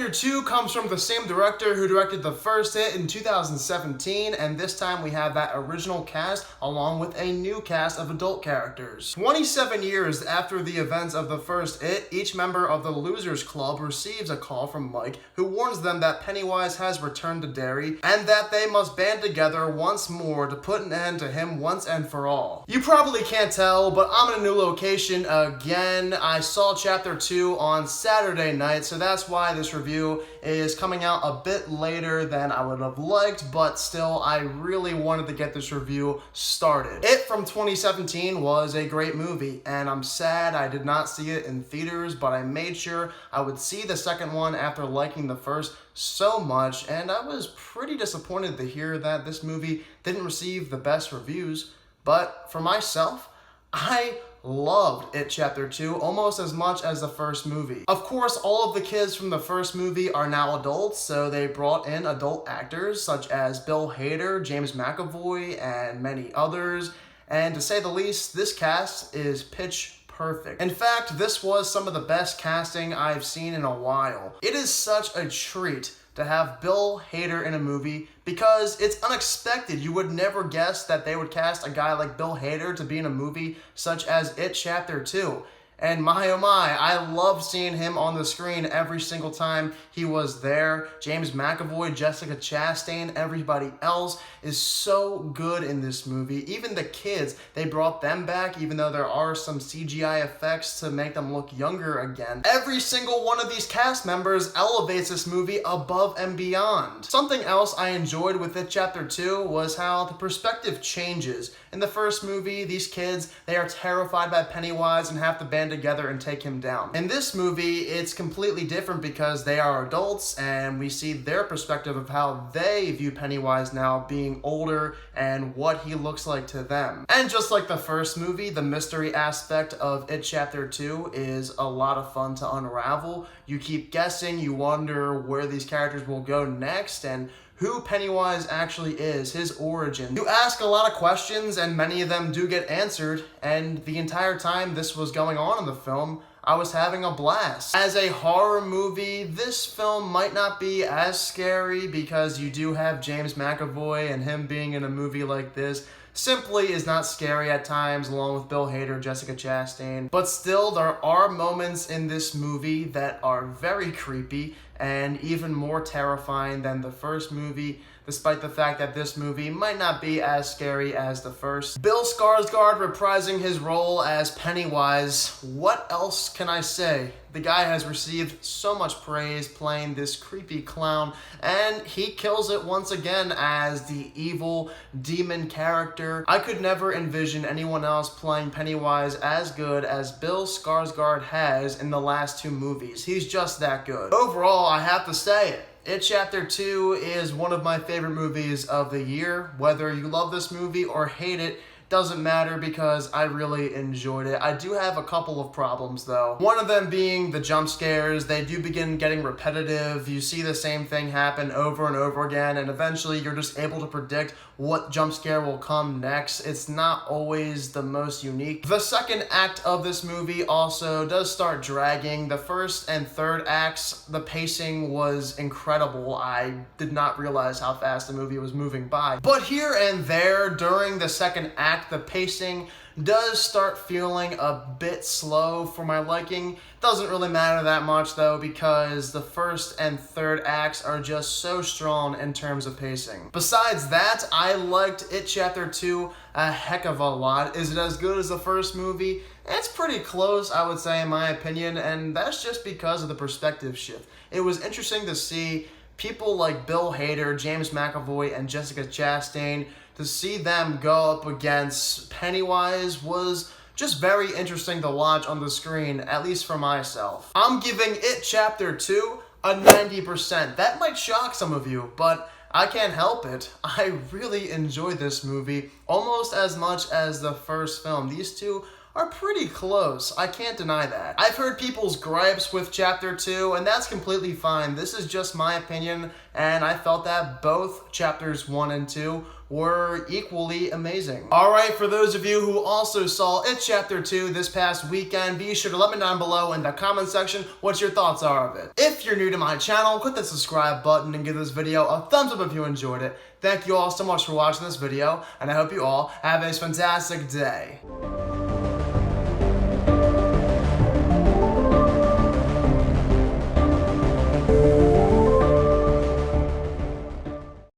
Chapter 2 comes from the same director who directed the first It in 2017, and this time we have that original cast along with a new cast of adult characters. 27 years after the events of the first It, each member of the Losers Club receives a call from Mike, who warns them that Pennywise has returned to Derry and that they must band together once more to put an end to him once and for all. You probably can't tell, but I'm in a new location again. I saw Chapter 2 on Saturday night, so that's why this review is coming out a bit later than I would have liked, but still, I really wanted to get this review started. It from 2017 was a great movie, and I'm sad I did not see it in theaters, but I made sure I would see the second one after liking the first so much, and I was pretty disappointed to hear that this movie didn't receive the best reviews. But for myself, I loved It Chapter 2 almost as much as the first movie. Of course, all of the kids from the first movie are now adults, so they brought in adult actors such as Bill Hader, James McAvoy, and many others. And to say the least, this cast is pitch perfect. In fact, this was some of the best casting I've seen in a while. It is such a treat to have Bill Hader in a movie because it's unexpected. You would never guess that they would cast a guy like Bill Hader to be in a movie such as It Chapter 2. And my oh my, I loved seeing him on the screen every single time he was there. James McAvoy, Jessica Chastain, everybody else is so good in this movie. Even the kids, they brought them back, even though there are some CGI effects to make them look younger again. Every single one of these cast members elevates this movie above and beyond. Something else I enjoyed with It Chapter 2 was how the perspective changes. In the first movie, these kids, they are terrified by Pennywise and have to band together and take him down. In this movie, it's completely different because they are adults and we see their perspective of how they view Pennywise now being older and what he looks like to them. And just like the first movie, the mystery aspect of It Chapter 2 is a lot of fun to unravel. You keep guessing, you wonder where these characters will go next and who Pennywise actually is, his origin. You ask a lot of questions and many of them do get answered, and the entire time this was going on in the film, I was having a blast. As a horror movie, this film might not be as scary because you do have James McAvoy, and him being in a movie like this simply is not scary at times, along with Bill Hader, Jessica Chastain. But still, there are moments in this movie that are very creepy and even more terrifying than the first movie, despite the fact that this movie might not be as scary as the first. Bill Skarsgård reprising his role as Pennywise. What else can I say? The guy has received so much praise playing this creepy clown, and he kills it once again as the evil demon character. I could never envision anyone else playing Pennywise as good as Bill Skarsgård has in the last two movies. He's just that good. Overall, I have to say it. It Chapter 2 is one of my favorite movies of the year. Whether you love this movie or hate it, doesn't matter because I really enjoyed it. I do have a couple of problems though. One of them being the jump scares. They do begin getting repetitive. You see the same thing happen over and over again, and eventually you're just able to predict what jump scare will come next. It's not always the most unique. The second act of this movie also does start dragging. The first and third acts, the pacing was incredible. I did not realize how fast the movie was moving by. But here and there during the second act, the pacing does start feeling a bit slow for my liking. Doesn't really matter that much though because the first and third acts are just so strong in terms of pacing. Besides that, I liked It Chapter 2 a heck of a lot. Is it as good as the first movie? It's pretty close, I would say, in my opinion, and that's just because of the perspective shift. It was interesting to see people like Bill Hader, James McAvoy, and Jessica Chastain. To see them go up against Pennywise was just very interesting to watch on the screen, at least for myself. I'm giving It Chapter 2 a 90%. That might shock some of you, but I can't help it. I really enjoyed this movie almost as much as the first film. These two are pretty close. I can't deny that. I've heard people's gripes with Chapter 2, and that's completely fine. This is just my opinion, and I felt that both Chapters 1 and 2 were equally amazing. Alright, for those of you who also saw It Chapter 2 this past weekend, be sure to let me down below in the comment section what your thoughts are of it. If you're new to my channel, click the subscribe button and give this video a thumbs up if you enjoyed it. Thank you all so much for watching this video, and I hope you all have a fantastic day.